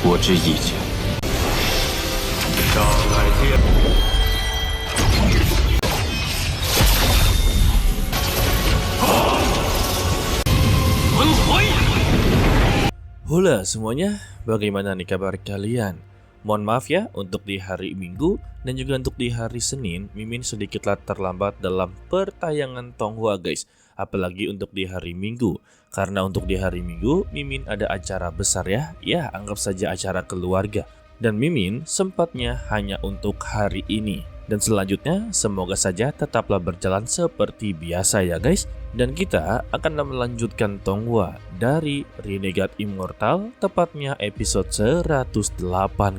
我之意见。上来见。轮回。Halo semuanya, bagaimana nih kabar kalian? Mohon maaf ya untuk di hari Minggu dan juga untuk di hari Senin, Mimin sedikitlah terlambat dalam pertayangan Tonghua guys. Apalagi untuk di hari Minggu. Karena untuk di hari Minggu, Mimin ada acara besar ya. Ya, anggap saja acara keluarga. Dan Mimin sempatnya hanya untuk hari ini. Dan selanjutnya, semoga saja tetaplah berjalan seperti biasa ya guys. Dan kita akan melanjutkan Tonghua dari Renegade Immortal, tepatnya episode 108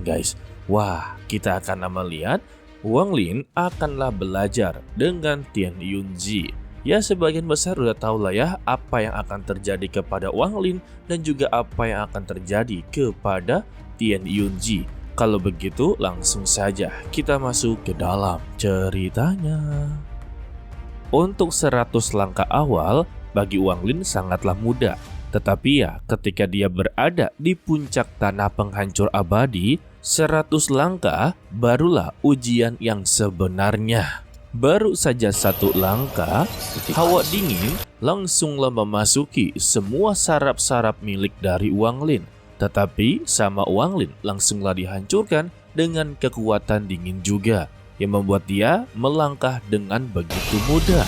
guys. Wah, kita akan melihat Wang Lin akanlah belajar dengan Tian Yunzi. Ya, sebagian besar udah tahu lah ya apa yang akan terjadi kepada Wang Lin dan juga apa yang akan terjadi kepada Tian Yunzi. Kalau begitu langsung saja kita masuk ke dalam ceritanya. Untuk 100 langkah awal bagi Wang Lin sangatlah mudah. Tetapi ya ketika dia berada di puncak tanah penghancur abadi, 100 langkah barulah ujian yang sebenarnya. Baru saja 1 langkah, hawa dingin langsunglah memasuki semua saraf-saraf milik dari Wang Lin. Tetapi sama Wang Lin langsunglah dihancurkan dengan kekuatan dingin juga, yang membuat dia melangkah dengan begitu mudah.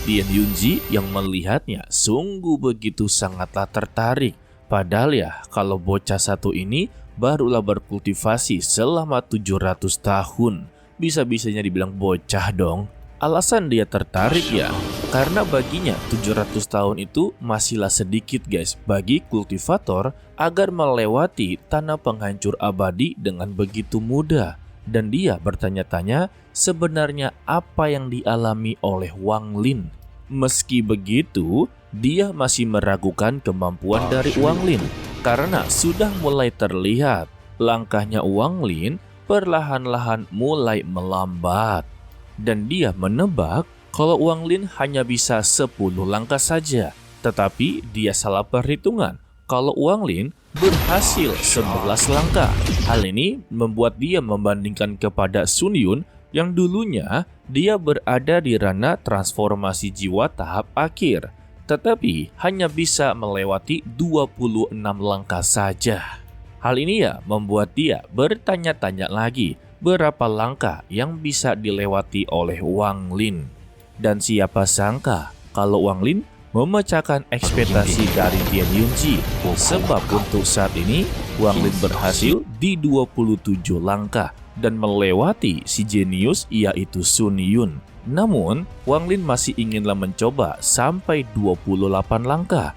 Tian Yunzi yang melihatnya sungguh begitu sangatlah tertarik. Padahal ya kalau bocah satu ini barulah berkultivasi selama 700 tahun. Bisa-bisanya dibilang bocah dong. Alasan dia tertarik ya karena baginya 700 tahun itu masihlah sedikit guys bagi kultivator agar melewati tanah penghancur abadi dengan begitu mudah. Dan dia bertanya-tanya sebenarnya apa yang dialami oleh Wang Lin. Meski begitu, dia masih meragukan kemampuan dari Wang Lin karena sudah mulai terlihat langkahnya Wang Lin perlahan-lahan mulai melambat. Dan dia menebak kalau Wang Lin hanya bisa 10 langkah saja. Tetapi dia salah perhitungan kalau Wang Lin berhasil 11 langkah. Hal ini membuat dia membandingkan kepada Sun Yun yang dulunya dia berada di ranah transformasi jiwa tahap akhir. Tetapi hanya bisa melewati 26 langkah saja. Hal ini ya membuat dia bertanya-tanya lagi berapa langkah yang bisa dilewati oleh Wang Lin. Dan siapa sangka kalau Wang Lin memecahkan ekspektasi dari Tian Yunzi. Sebab untuk saat ini Wang Lin berhasil di 27 langkah dan melewati si jenius yaitu Sun Yun. Namun Wang Lin masih inginlah mencoba sampai 28 langkah.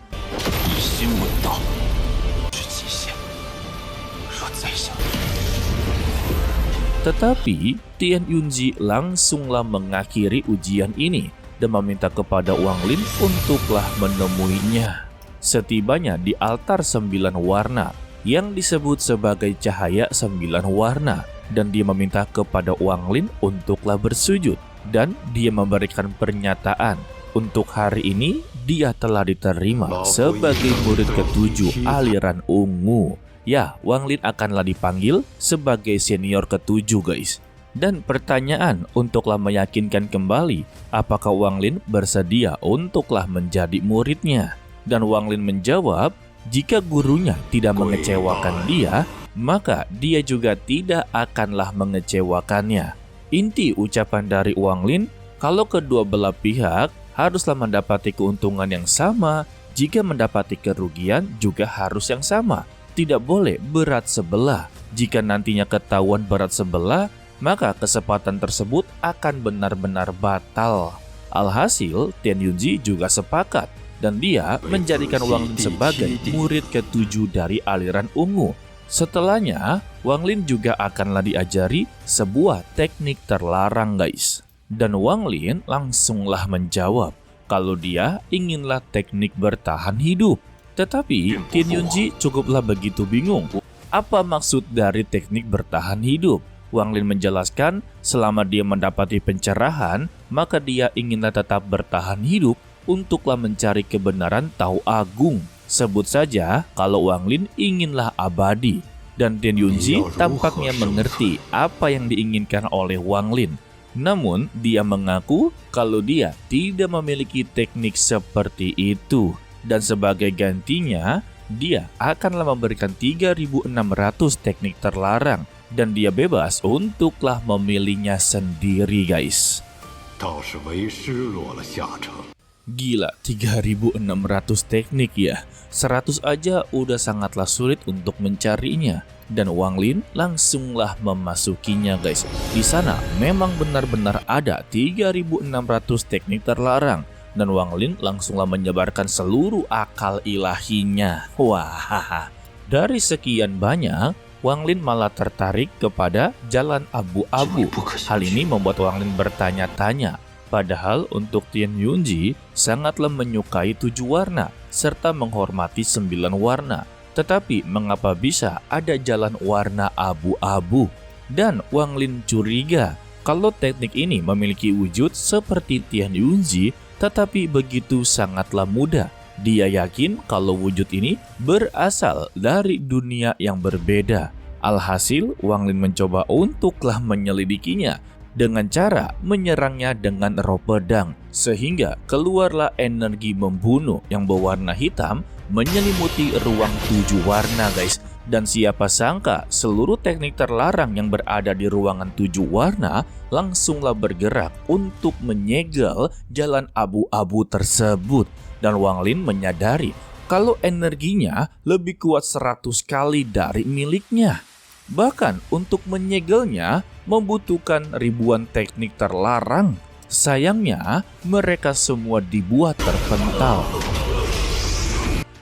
Tetapi Tian Yunzi langsunglah mengakhiri ujian ini dan meminta kepada Wang Lin untuklah menemuinya. Setibanya di altar 9 warna yang disebut sebagai cahaya 9 warna, dan dia meminta kepada Wang Lin untuklah bersujud, dan dia memberikan pernyataan untuk hari ini dia telah diterima sebagai murid ke-7 aliran ungu. Ya, Wang Lin akanlah dipanggil sebagai senior ke-7 guys. Dan pertanyaan untuklah meyakinkan kembali apakah Wang Lin bersedia untuklah menjadi muridnya. Dan Wang Lin menjawab, jika gurunya tidak mengecewakan dia, maka dia juga tidak akanlah mengecewakannya. Inti ucapan dari Wang Lin, kalau kedua belah pihak haruslah mendapati keuntungan yang sama, jika mendapati kerugian juga harus yang sama. Tidak boleh berat sebelah. Jika nantinya ketahuan berat sebelah, maka kesempatan tersebut akan benar-benar batal. Alhasil, Tian Yunzi juga sepakat dan dia menjadikan Wang Lin sebagai murid ke-7 dari aliran ungu. Setelahnya, Wang Lin juga akanlah diajari sebuah teknik terlarang guys. Dan Wang Lin langsunglah menjawab kalau dia inginlah teknik bertahan hidup. Tetapi Tian Yunzi cukuplah begitu bingung. Apa maksud dari teknik bertahan hidup? Wang Lin menjelaskan selama dia mendapati pencerahan, maka dia inginlah tetap bertahan hidup untuklah mencari kebenaran Tao Agung. Sebut saja kalau Wang Lin inginlah abadi. Dan Tian Yunzi tampaknya mengerti apa yang diinginkan oleh Wang Lin. Namun dia mengaku kalau dia tidak memiliki teknik seperti itu. Dan sebagai gantinya, dia akanlah memberikan 3.600 teknik terlarang. Dan dia bebas untuklah memilihnya sendiri guys. Gila, 3.600 teknik ya. 100 aja udah sangatlah sulit untuk mencarinya. Dan Wang Lin langsunglah memasukinya guys. Di sana memang benar-benar ada 3.600 teknik terlarang. Dan Wang Lin langsunglah menyebarkan seluruh akal ilahinya. Wah, dari sekian banyak, Wang Lin malah tertarik kepada jalan abu-abu. Hal ini membuat Wang Lin bertanya-tanya. Padahal untuk Tian Yunzi sangatlah menyukai 7 warna serta menghormati 9 warna. Tetapi mengapa bisa ada jalan warna abu-abu? Dan Wang Lin curiga kalau teknik ini memiliki wujud seperti Tian Yunzi, tetapi begitu sangatlah mudah. Dia yakin kalau wujud ini berasal dari dunia yang berbeda. Alhasil Wang Lin mencoba untuklah menyelidikinya dengan cara menyerangnya dengan roh pedang, sehingga keluarlah energi membunuh yang berwarna hitam menyelimuti ruang 7 warna guys. Dan siapa sangka seluruh teknik terlarang yang berada di ruangan 7 warna langsunglah bergerak untuk menyegel jalan abu-abu tersebut. Dan Wang Lin menyadari kalau energinya lebih kuat 100 kali dari miliknya. Bahkan untuk menyegelnya membutuhkan ribuan teknik terlarang. Sayangnya mereka semua dibuat terpental.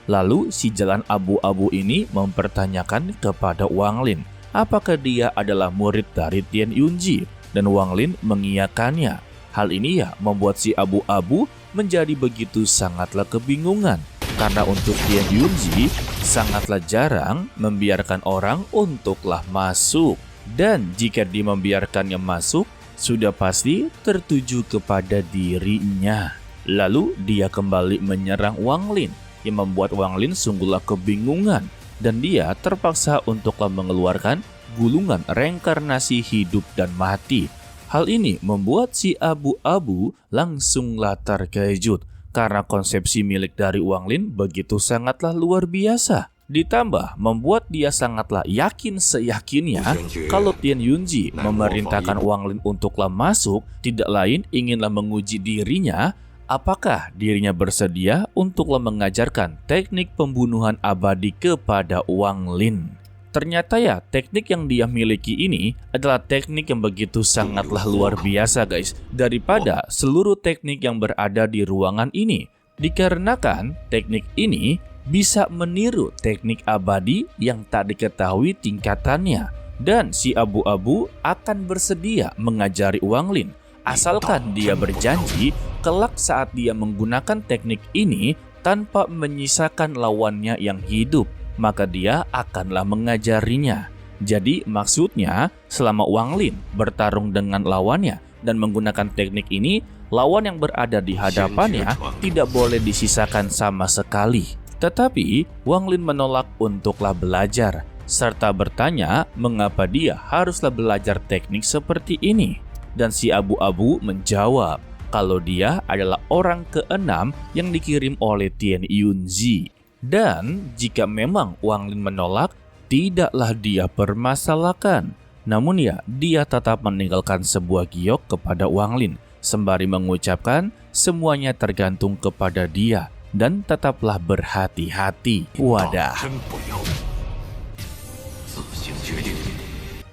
Lalu si jalan abu-abu ini mempertanyakan kepada Wang Lin apakah dia adalah murid dari Tian Yunzi, dan Wang Lin mengiyakannya. Hal ini ya membuat si abu-abu menjadi begitu sangatlah kebingungan. Karena untuk Tian Yunzi sangatlah jarang membiarkan orang untuklah masuk. Dan jika dia membiarkannya masuk, sudah pasti tertuju kepada dirinya. Lalu dia kembali menyerang Wang Lin, yang membuat Wang Lin sungguhlah kebingungan. Dan dia terpaksa untuklah mengeluarkan gulungan reinkarnasi hidup dan mati. Hal ini membuat si abu-abu langsunglah terkejut. Karena konsepsi milik dari Wang Lin begitu sangatlah luar biasa. Ditambah membuat dia sangatlah yakin seyakinnya kalau Tian Yunzi memerintahkan Wang Lin untuklah masuk, tidak lain inginlah menguji dirinya apakah dirinya bersedia untuklah mengajarkan teknik pembunuhan abadi kepada Wang Lin. Ternyata ya teknik yang dia miliki ini adalah teknik yang begitu sangatlah luar biasa guys, daripada seluruh teknik yang berada di ruangan ini. Dikarenakan teknik ini bisa meniru teknik abadi yang tak diketahui tingkatannya. Dan si abu-abu akan bersedia mengajari Wang Lin asalkan dia berjanji kelak saat dia menggunakan teknik ini tanpa menyisakan lawannya yang hidup, maka dia akanlah mengajarinya. Jadi maksudnya selama Wang Lin bertarung dengan lawannya dan menggunakan teknik ini, lawan yang berada di hadapannya tidak boleh disisakan sama sekali. Tetapi Wang Lin menolak untuklah belajar, serta bertanya mengapa dia haruslah belajar teknik seperti ini. Dan si abu-abu menjawab kalau dia adalah orang ke-6 yang dikirim oleh Tian Yunzi. Dan jika memang Wang Lin menolak, tidaklah dia permasalahkan. Namun ya, dia tetap meninggalkan sebuah giok kepada Wang Lin, sembari mengucapkan semuanya tergantung kepada dia dan tetaplah berhati-hati. Wadah.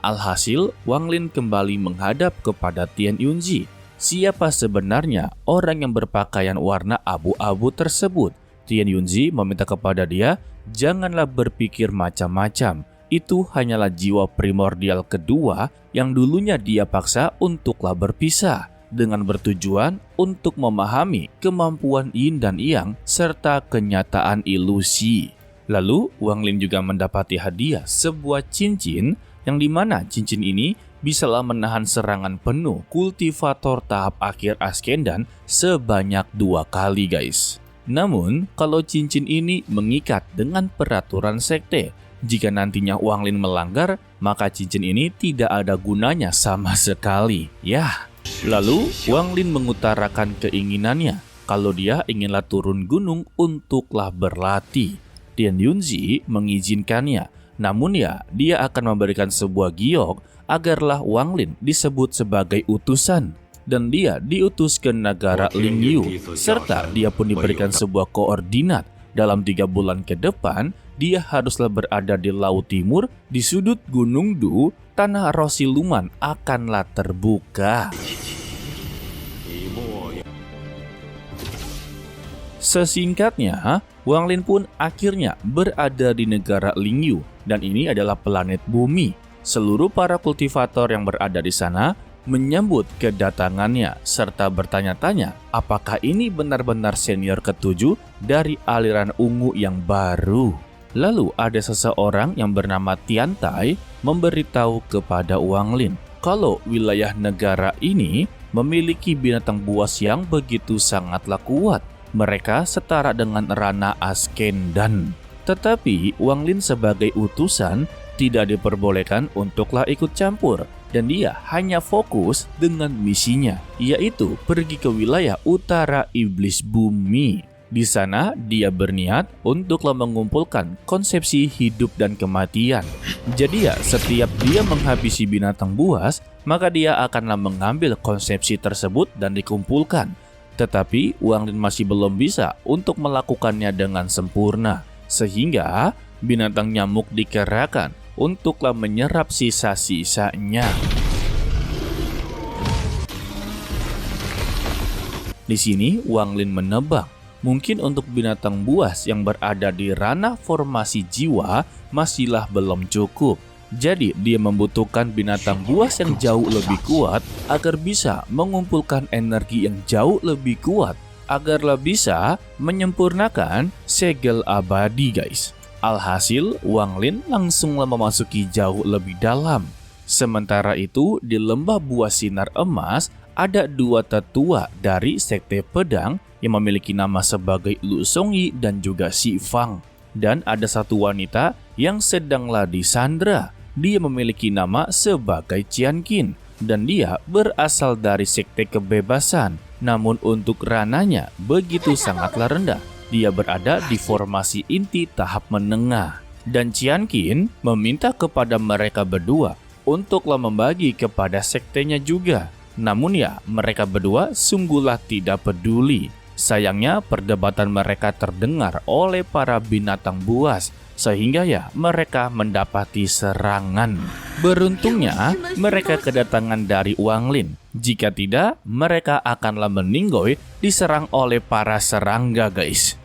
Alhasil, Wang Lin kembali menghadap kepada Tian Yunzi. Siapa sebenarnya orang yang berpakaian warna abu-abu tersebut? Tian Yunzi meminta kepada dia, janganlah berpikir macam-macam. Itu hanyalah jiwa primordial kedua yang dulunya dia paksa untuklah berpisah, dengan bertujuan untuk memahami kemampuan yin dan yang serta kenyataan ilusi. Lalu Wang Lin juga mendapati hadiah sebuah cincin yang dimana cincin ini bisalah menahan serangan penuh kultivator tahap akhir Ascendan sebanyak 2 kali guys. Namun, kalau cincin ini mengikat dengan peraturan sekte, jika nantinya Wang Lin melanggar, maka cincin ini tidak ada gunanya sama sekali. Yah. Lalu, Wang Lin mengutarakan keinginannya kalau dia inginlah turun gunung untuklah berlatih. Tian Yunzi mengizinkannya, namun ya, dia akan memberikan sebuah giok agarlah Wang Lin disebut sebagai utusan. Dan dia diutus ke negara Lingyu, serta dia pun diberikan sebuah koordinat. Dalam 3 bulan ke depan, dia haruslah berada di Laut Timur, di sudut Gunung Du, tanah roh siluman akanlah terbuka. Sesingkatnya, Wang Lin pun akhirnya berada di negara Lingyu, dan ini adalah planet bumi. Seluruh para kultivator yang berada di sana menyambut kedatangannya serta bertanya-tanya apakah ini benar-benar senior ke-7 dari aliran ungu yang baru. Lalu ada seseorang yang bernama Tian Tai memberitahu kepada Wang Lin kalau wilayah negara ini memiliki binatang buas yang begitu sangatlah kuat. Mereka setara dengan Rana Askendan. Tetapi Wang Lin sebagai utusan tidak diperbolehkan untuklah ikut campur. Dan dia hanya fokus dengan misinya, yaitu pergi ke wilayah utara iblis bumi. Di sana dia berniat untuklah mengumpulkan konsepsi hidup dan kematian. Jadi ya, setiap dia menghabisi binatang buas, maka dia akanlah mengambil konsepsi tersebut dan dikumpulkan. Tetapi Wang Lin masih belum bisa untuk melakukannya dengan sempurna, sehingga binatang nyamuk dikerahkan untuklah menyerap sisa-sisanya. Di sini Wang Lin menebak, mungkin untuk binatang buas yang berada di ranah formasi jiwa masihlah belum cukup. Jadi dia membutuhkan binatang buas yang jauh lebih kuat agar bisa mengumpulkan energi yang jauh lebih kuat, agarlah bisa menyempurnakan segel abadi, guys. Alhasil, Wang Lin langsunglah memasuki jauh lebih dalam. Sementara itu, di lembah buah sinar emas, ada 2 tetua dari sekte pedang yang memiliki nama sebagai Lu Songyi dan juga Si Fang. Dan ada 1 wanita yang sedanglah disandra. Dia memiliki nama sebagai Qian Qin, dan dia berasal dari sekte kebebasan. Namun untuk rananya begitu sangatlah rendah. Dia berada di formasi inti tahap menengah. Dan Qian Qin meminta kepada mereka berdua untuklah membagi kepada sektenya juga. Namun ya, mereka berdua sungguhlah tidak peduli. Sayangnya perdebatan mereka terdengar oleh para binatang buas, sehingga ya mereka mendapati serangan. Beruntungnya mereka kedatangan dari Wang Lin. Jika tidak, mereka akanlah meninggoy diserang oleh para serangga, guys.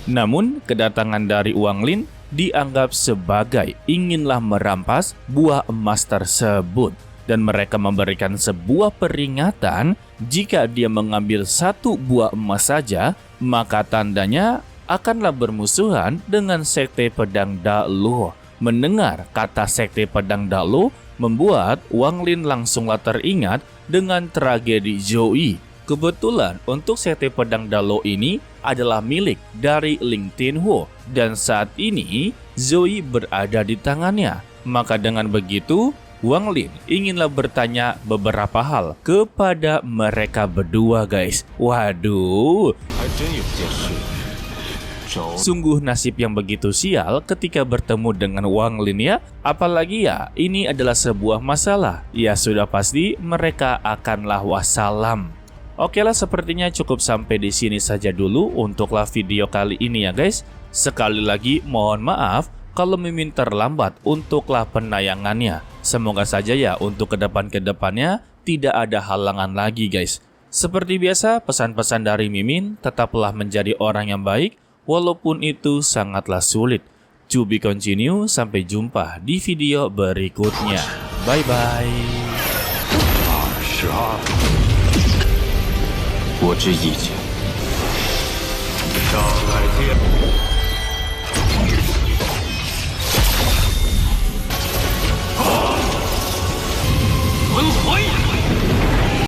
Namun kedatangan dari Wang Lin dianggap sebagai inginlah merampas buah emas tersebut, dan mereka memberikan sebuah peringatan jika dia mengambil 1 buah emas saja, maka tandanya akanlah bermusuhan dengan sekte pedang Daluo. Mendengar kata sekte pedang Daluo membuat Wang Lin langsunglah teringat dengan tragedi Zoe. Kebetulan untuk sekte pedang Daluo ini adalah milik dari Ling Tianhuo, dan saat ini Zoe berada di tangannya. Maka dengan begitu, Wang Lin inginlah bertanya beberapa hal kepada mereka berdua, guys. Waduh, sungguh nasib yang begitu sial ketika bertemu dengan Wang Lin ya. Apalagi ya, ini adalah sebuah masalah. Ya sudah pasti mereka akanlah wassalam. Oke lah, sepertinya cukup sampai di sini saja dulu untuklah video kali ini ya guys. Sekali lagi mohon maaf kalau Mimin terlambat untuklah penayangannya. Semoga saja ya untuk kedepannya tidak ada halangan lagi guys. Seperti biasa, pesan-pesan dari Mimin, tetaplah menjadi orang yang baik walaupun itu sangatlah sulit. To be continue, sampai jumpa di video berikutnya. Bye bye. 我之意见。上海天。